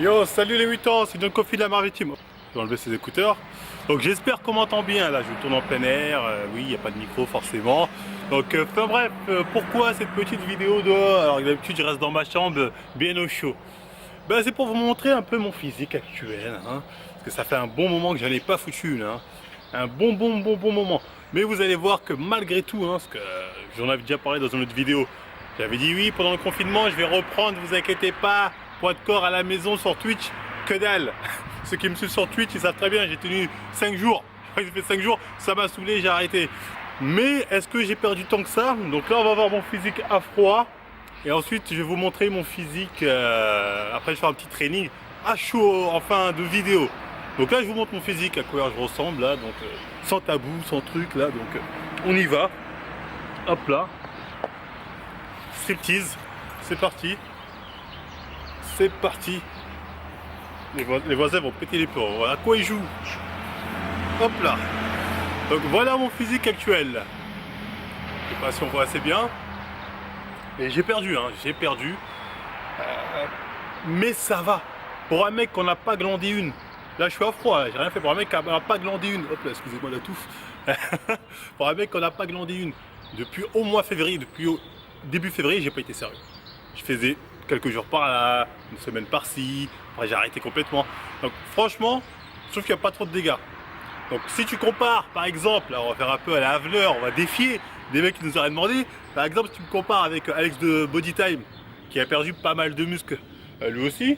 Yo, salut les mutants, c'est John Coffee de la Maritime. Je vais enlever ses écouteurs. Donc j'espère qu'on m'entend bien, là je tourne en plein air, oui, il n'y a pas de micro forcément. Donc enfin bref, pourquoi cette petite vidéo dehors? Alors d'habitude je reste dans ma chambre bien au chaud. Ben, c'est pour vous montrer un peu mon physique actuel, hein, parce que ça fait un bon moment que je n'en ai pas foutu une, hein. Un bon moment. Mais vous allez voir que malgré tout, hein, parce que j'en avais déjà parlé dans une autre vidéo, j'avais dit oui, pendant le confinement je vais reprendre, vous inquiétez pas, poids de corps à la maison sur Twitch, que dalle. Ceux qui me suivent sur Twitch, ils savent très bien, j'ai tenu 5 jours. J'ai fait 5 jours, ça m'a saoulé, j'ai arrêté. Mais est-ce que j'ai perdu tant que ça? Donc là, on va voir mon physique à froid. Et ensuite, je vais vous montrer mon physique. Après, je vais faire un petit training à chaud en fin de vidéo. Donc là, je vous montre mon physique, à quoi je ressemble, là. Donc, sans tabou, sans truc, là. Donc, on y va. Hop là. Striptease. C'est parti. C'est parti. Les voisins vont péter les plombs. Voilà à quoi ils jouent. Hop là. Donc voilà mon physique actuel. Je sais pas si on voit assez bien. Et j'ai perdu, hein. J'ai perdu. Mais ça va. Pour un mec qu'on n'a pas glandé une. Là je suis à froid, j'ai rien fait. Pour un mec qu'on n'a pas glandé une. Hop là, excusez-moi la touffe. Pour un mec qu'on n'a pas glandé une. Depuis au mois février, depuis au début février, j'ai pas été sérieux. Je faisais quelques jours par là, une semaine par-ci, après j'ai arrêté complètement. Donc franchement, je trouve qu'il n'y a pas trop de dégâts. Donc si tu compares, par exemple, là on va faire un peu à la Haveleur, on va défier des mecs qui nous auraient demandé. Par exemple, si tu me compares avec Alex de Bodytime, qui a perdu pas mal de muscles, lui aussi,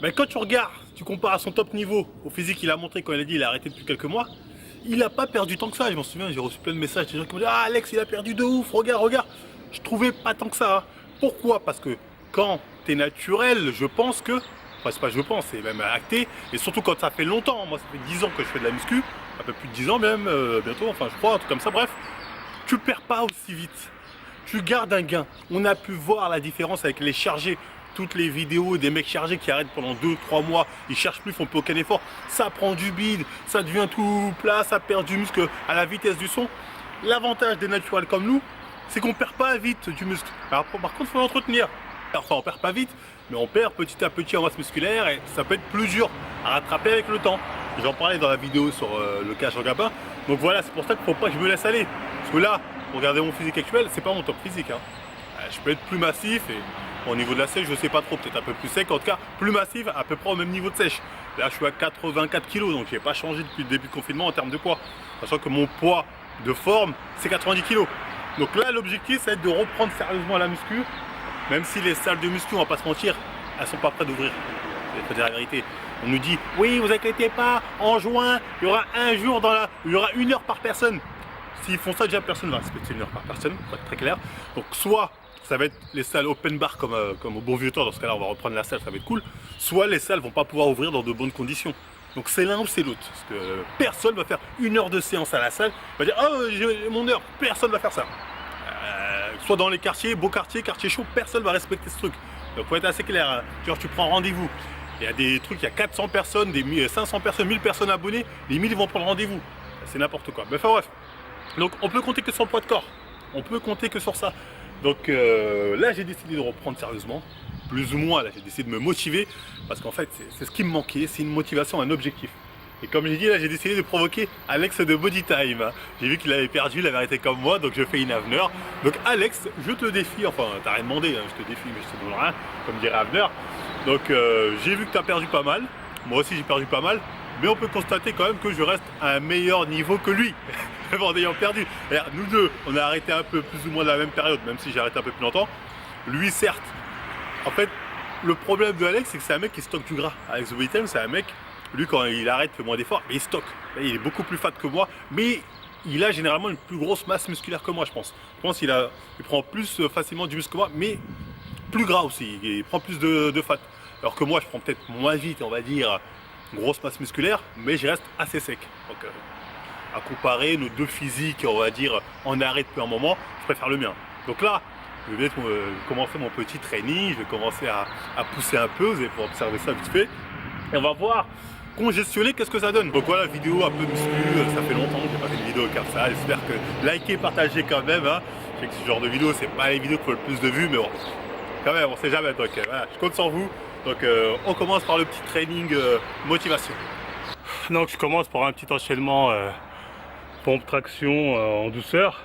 ben, quand tu regardes, tu compares à son top niveau, au physique qu'il a montré quand il a dit il a arrêté depuis quelques mois, il n'a pas perdu tant que ça. Je m'en souviens, j'ai reçu plein de messages, des gens qui m'ont dit ah Alex il a perdu de ouf, regarde. Je trouvais pas tant que ça. Hein. Pourquoi? Parce que quand tu es naturel, je pense que, enfin c'est pas je pense, c'est même acté, et surtout quand ça fait longtemps, moi ça fait 10 ans que je fais de la muscu, un peu plus de 10 ans même, bientôt, enfin je crois, un truc comme ça, bref, tu perds pas aussi vite, tu gardes un gain. On a pu voir la différence avec les chargés, toutes les vidéos des mecs chargés qui arrêtent pendant 2-3 mois, ils cherchent plus, font plus aucun effort, ça prend du bide, ça devient tout plat, ça perd du muscle à la vitesse du son. L'avantage des naturels comme nous, c'est qu'on perd pas vite du muscle. Alors, par contre, il faut l'entretenir. Enfin, on perd pas vite, mais on perd petit à petit en masse musculaire et ça peut être plus dur à rattraper avec le temps. J'en parlais dans la vidéo sur le cage en gabin. Donc voilà, c'est pour ça qu'il ne faut pas que je me laisse aller. Parce que là, regardez mon physique actuel, c'est pas mon top physique. Hein. Je peux être plus massif et au niveau de la sèche, je sais pas trop, peut-être un peu plus sec. En tout cas, plus massif, à peu près au même niveau de sèche. Là, je suis à 84 kg, donc j'ai pas changé depuis le début du confinement en termes de poids. Sachant que mon poids de forme, c'est 90 kg. Donc là, l'objectif, c'est de reprendre sérieusement la muscu. Même si les salles de muscu, on va pas se mentir, elles sont pas prêtes d'ouvrir. Il faut dire la vérité. On nous dit, oui, vous inquiétez pas, en juin, il y aura un jour il y aura 1 heure par personne. S'ils font ça, déjà personne va respecter 1 heure par personne, pour être très clair. Donc soit ça va être les salles open bar comme au bon vieux temps, dans ce cas-là on va reprendre la salle, ça va être cool. Soit les salles vont pas pouvoir ouvrir dans de bonnes conditions. Donc c'est l'un ou c'est l'autre. Parce que personne va faire 1 heure de séance à la salle, va dire, oh j'ai mon heure, personne va faire ça. Soit dans les quartiers, beaux quartiers, quartiers chauds, personne va respecter ce truc. Donc faut être assez clair, hein. Genre tu prends rendez-vous. Il y a des trucs, il y a 400 personnes, des 500 personnes, 1000 personnes abonnées, les 1000 vont prendre rendez-vous. C'est n'importe quoi. Mais enfin bref. Donc on peut compter que sur le poids de corps. On peut compter que sur ça. Donc là j'ai décidé de reprendre sérieusement. Plus ou moins là j'ai décidé de me motiver. Parce qu'en fait c'est ce qui me manquait, c'est une motivation, un objectif. Et comme j'ai dit là, j'ai décidé de provoquer Alex de Bodytime. J'ai vu qu'il avait perdu, il avait arrêté comme moi, donc je fais une Haveleur. Donc Alex, je te défie, enfin t'as rien demandé, hein, je te défie, mais je te donne rien, comme dirait Haveleur. Donc j'ai vu que tu as perdu pas mal, moi aussi j'ai perdu pas mal, mais on peut constater quand même que je reste à un meilleur niveau que lui, en ayant perdu. Alors, nous deux, on a arrêté un peu plus ou moins de la même période, même si j'ai arrêté un peu plus longtemps. Lui certes, en fait, le problème de Alex, c'est que c'est un mec qui stocke du gras. Alex de Bodytime, c'est un mec... Lui, quand il arrête, fait moins d'efforts, mais il stocke. Il est beaucoup plus fat que moi, mais il a généralement une plus grosse masse musculaire que moi, je pense. Je pense qu'il prend plus facilement du muscle que moi, mais plus gras aussi. Il prend plus de fat. Alors que moi, je prends peut-être moins vite, on va dire, grosse masse musculaire, mais je reste assez sec. Donc, à comparer nos deux physiques, on va dire, en arrêt depuis un moment, je préfère le mien. Donc là, je vais commencer mon petit training, je vais commencer à pousser un peu, vous allez pouvoir observer ça vite fait. Et on va voir congestionner, qu'est-ce que ça donne. Donc voilà, vidéo un peu muscu, ça fait longtemps que j'ai pas fait une vidéo comme ça. J'espère que likez, partagez quand même. Hein. Je sais que ce genre de vidéo, c'est pas les vidéos qui font le plus de vues, mais bon, quand même, on sait jamais. Donc voilà, je compte sur vous. Donc on commence par le petit training motivation. Donc je commence par un petit enchaînement pompe traction en douceur.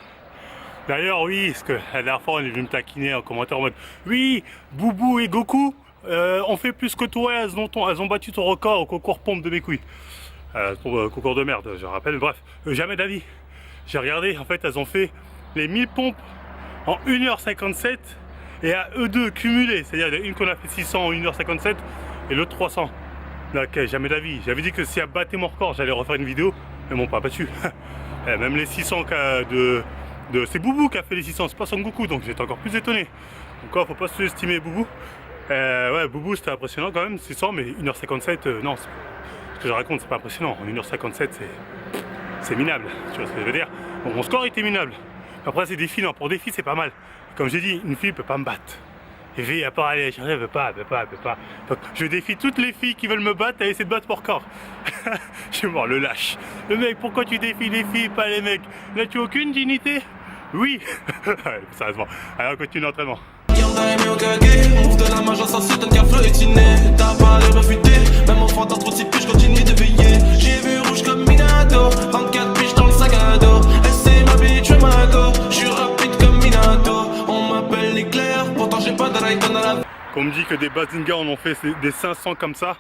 D'ailleurs oui, parce que la dernière fois on est venu me taquiner en commentaire en mode oui, Boubou et Goku ont fait plus que toi, elles ont battu ton record au concours pompe de mes couilles. Concours de merde, je rappelle, bref, jamais d'avis. J'ai regardé, en fait elles ont fait les 1000 pompes en 1h57 et à eux deux cumulés, c'est-à-dire une qu'on a fait 600 en 1h57 et l'autre 300. Donc jamais d'avis, j'avais dit que si elle battait mon record j'allais refaire une vidéo, mais bon pas battu. Même les 600 c'est Boubou qui a fait les 600, c'est pas Son Goku, donc j'étais encore plus étonné. Donc quoi, faut pas sous-estimer Boubou. Ouais, Boubou c'était impressionnant quand même, 600, mais 1h57, non, ce que je raconte c'est pas impressionnant. En 1h57 c'est minable, tu vois ce que je veux dire. Bon, mon score était minable. Après c'est des filles, non, pour des filles c'est pas mal. Comme j'ai dit, une fille peut pas me battre. Les filles, à part aller chercher, elle veut pas. Donc je défie toutes les filles qui veulent me battre à essayer de battre mon record. Je suis mort, le lâche. Le mec, pourquoi tu défies les filles, pas les mecs? N'as-tu aucune dignité? Oui. Sérieusement, allez on continue l'entraînement. Move de la main, ça saute un café étiné. T'as pas à les réfuter. Même enfant, t'as trop de piges, continue de veiller. J'ai vu rouge comme Minato. 24 piges dans le sac à dos. Elle sait ma bitch, ma go. J'suis rapide comme Minato. On m'appelle l'éclair, pourtant j'ai pas de ride dans la. Qu'on me dit que des Bazinga en ont fait des 500 comme ça.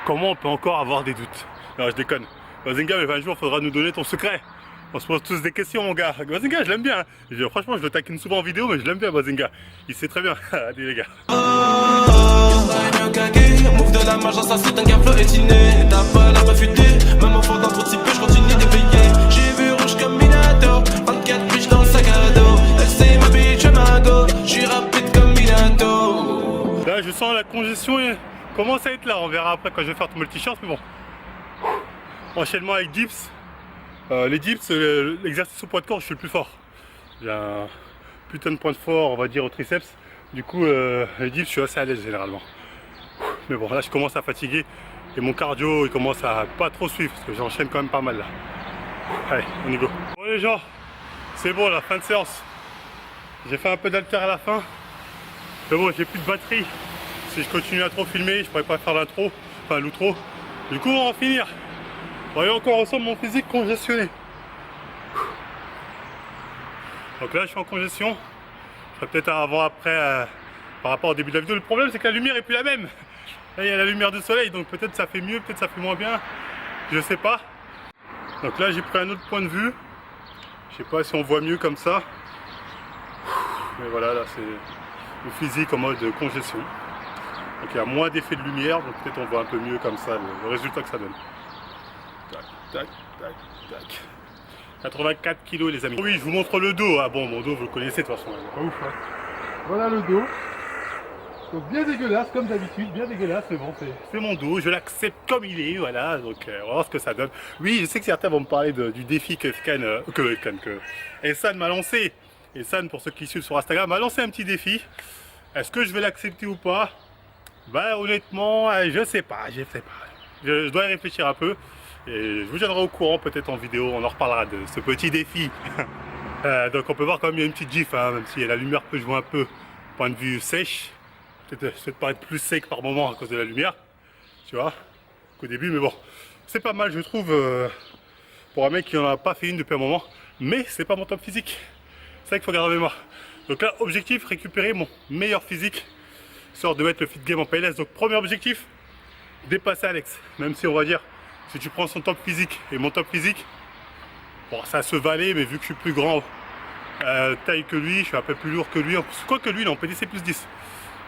Comment on peut encore avoir des doutes? Non, je déconne. Bazinga, mais un jour, faudra nous donner ton secret. On se pose tous des questions, mon gars. Bazinga, je l'aime bien. Hein. Franchement, je le taquine souvent en vidéo, mais je l'aime bien, Bazinga. Il sait très bien. Allez, les gars. Move de la main, ça saute un café étiné. T'as pas la réfuter. Même enfant dans trop de je continue de veiller. J'ai vu rouge comme Minato. 24 piges dans le sac à dos. Elle sait ma bitch, ma go. J'suis rapide comme Minato. Là, je sens la congestion et commence à être là. On verra après quand je vais faire tomber le t-shirt, mais bon. Enchaînement avec dips. Les dips, l'exercice au poids de corps, je suis le plus fort. J'ai un putain de point de fort, on va dire, au triceps. Du coup, les dips, je suis assez à l'aise généralement. Mais bon, là, je commence à fatiguer et mon cardio, il commence à pas trop suivre parce que j'enchaîne quand même pas mal là. Allez, on y go. Bon les gens, c'est bon, la fin de séance. J'ai fait un peu d'haltère à la fin. Mais bon, j'ai plus de batterie. Si je continue à trop filmer, je pourrais pas faire l'intro, enfin l'outro. Du coup, on va en finir. Voyez encore ensemble mon physique congestionné. Donc là je suis en congestion. Je ferai peut-être un avant-après par rapport au début de la vidéo. Le problème c'est que la lumière est plus la même. Là il y a la lumière du soleil, donc peut-être ça fait mieux, peut-être ça fait moins bien. Je sais pas. Donc là j'ai pris un autre point de vue. Je sais pas si on voit mieux comme ça. Mais voilà, là c'est le physique en mode congestion. Donc il y a moins d'effet de lumière, donc peut-être on voit un peu mieux comme ça le résultat que ça donne. Tac, tac, tac. 84 kilos les amis. Oui, je vous montre le dos. Ah bon, mon dos vous le connaissez de toute façon. Pas ouf, hein. Voilà le dos. Donc bien dégueulasse comme d'habitude, bien dégueulasse, mais bon, c'est mon dos, je l'accepte comme il est, voilà. Donc on va voir ce que ça donne. Oui, je sais que certains vont me parler du défi que Essan m'a lancé. Essan, pour ceux qui suivent sur Instagram, m'a lancé un petit défi. Est-ce que je vais l'accepter ou pas? Bah honnêtement, je sais pas, je dois y réfléchir un peu. Et je vous tiendrai au courant peut-être en vidéo, on en reparlera de ce petit défi. Donc on peut voir quand même il y a une petite gif, hein, même si la lumière peut jouer un peu, point de vue sèche. Peut-être paraître plus sec par moment à cause de la lumière, tu vois, qu'au début, mais bon, c'est pas mal je trouve pour un mec qui n'en a pas fait une depuis un moment, mais c'est pas mon top physique. C'est ça qu'il faut garder en mémoire. Donc là, objectif, récupérer mon meilleur physique, sorte de mettre le fit game en PLS. Donc premier objectif, dépasser Alex, même si on va dire, si tu prends son top physique et mon top physique, bon ça se valait, mais vu que je suis plus grand taille que lui, je suis un peu plus lourd que lui, quoi que lui il est en PDC plus 10.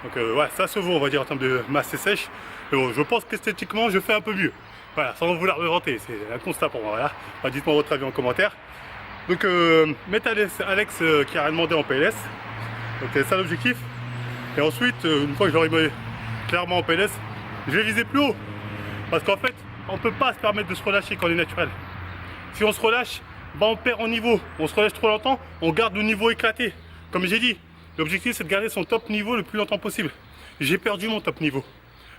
Donc ouais, ça se vaut on va dire en termes de masse et sèche. Mais bon, je pense qu'esthétiquement je fais un peu mieux. Voilà, sans vouloir me vanter, c'est un constat pour moi. Voilà. Enfin, dites-moi votre avis en commentaire. Donc mettez Alex qui a rien demandé en PLS. Donc c'est ça l'objectif. Et ensuite, une fois que j'aurai mis clairement en PLS, je vais viser plus haut. Parce qu'en fait, on ne peut pas se permettre de se relâcher quand on est naturel. Si on se relâche, bah on perd en niveau. On se relâche trop longtemps, on garde le niveau éclaté. Comme j'ai dit, l'objectif c'est de garder son top niveau le plus longtemps possible. J'ai perdu mon top niveau.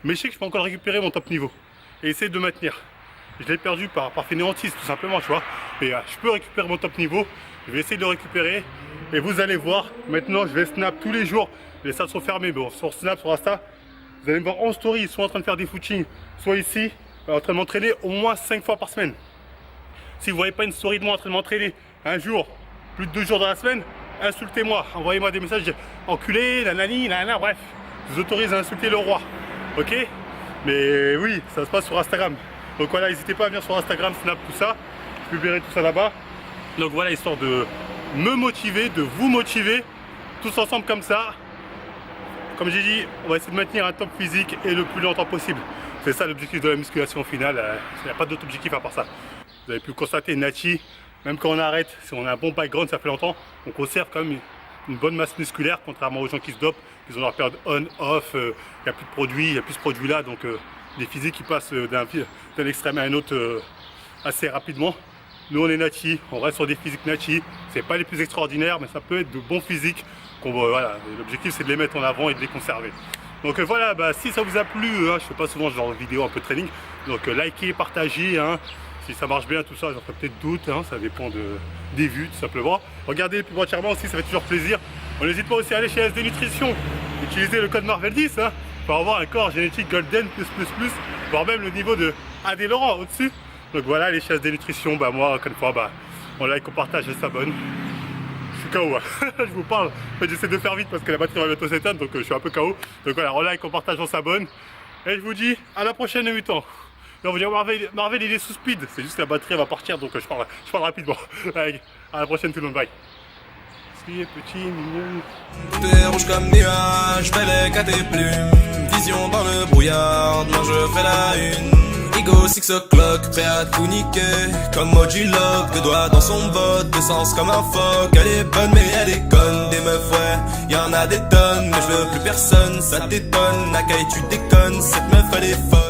Mais je sais que je peux encore récupérer mon top niveau. Et essayer de maintenir. Je l'ai perdu par fainéantise tout simplement, tu vois. Et je peux récupérer mon top niveau. Je vais essayer de le récupérer. Et vous allez voir, maintenant je vais snap tous les jours. Les salles sont fermées, bon, sur Snap, sur Insta. Vous allez me voir en story, ils sont en train de faire des footings, soit ici, en train de m'entraîner au moins 5 fois par semaine. Si vous ne voyez pas une story de moi en train de m'entraîner un jour, plus de 2 jours dans la semaine, insultez-moi, envoyez-moi des messages, enculé, nanani, nanana, bref. Je vous autorise à insulter le roi, ok? Mais oui, ça se passe sur Instagram. Donc voilà, n'hésitez pas à venir sur Instagram, Snap, tout ça. Je publierai tout ça là-bas. Donc voilà, histoire de me motiver, de vous motiver, tous ensemble comme ça. Comme j'ai dit, on va essayer de maintenir un top physique et le plus longtemps possible. C'est ça l'objectif de la musculation au final. Il n'y a pas d'autre objectif à part ça. Vous avez pu constater, Nachi, même quand on arrête, si on a un bon background, ça fait longtemps, on conserve quand même une bonne masse musculaire, contrairement aux gens qui se dopent. Ils ont leur période on-off, il n'y a plus de produits, il n'y a plus ce produit-là. Donc les physiques qui passent d'un extrême à un autre assez rapidement. Nous on est Nachi, on reste sur des physiques Nachi. C'est pas les plus extraordinaires, mais ça peut être de bons physiques. Voilà, l'objectif c'est de les mettre en avant et de les conserver. Donc voilà, si ça vous a plu, je fais pas souvent ce genre de vidéo un peu training, donc likez, partagez, si ça marche bien tout ça, j'en ferai peut-être d'autres, ça dépend des vues tout simplement. Regardez plus entièrement aussi, ça fait toujours plaisir. On n'hésite pas aussi à aller chez SD Nutrition, utilisez le code Marvel10 pour avoir un corps génétique Golden+++, voire même le niveau de Adé Laurent au-dessus. Donc voilà, allez chez SD Nutrition, moi encore une fois, on like, on partage et s'abonne. Je suis KO, je vous parle, en fait, j'essaie de faire vite parce que la batterie va bientôt s'éteindre, donc je suis un peu KO. Donc voilà, on like, on partage, on s'abonne. Et je vous dis à la prochaine 8 ans. Et on va dire Marvel il est sous speed, c'est juste que la batterie va partir, donc je parle rapidement. Allez, à la prochaine tout le monde, bye. Soyez petit, mignon. T'es rouge comme nuage, belle à tes plumes. Vision dans le brouillard, demain je fais la une. Ego 6 o'clock, prêt à tout niquer. Comme Moduloc, 2 doigts dans son vote, de sens comme un phoque. Elle est bonne mais elle est conne, des meufs ouais, y'en a des tonnes. Mais je veux plus personne, ça t'étonne. Nakai tu déconnes, cette meuf elle est folle.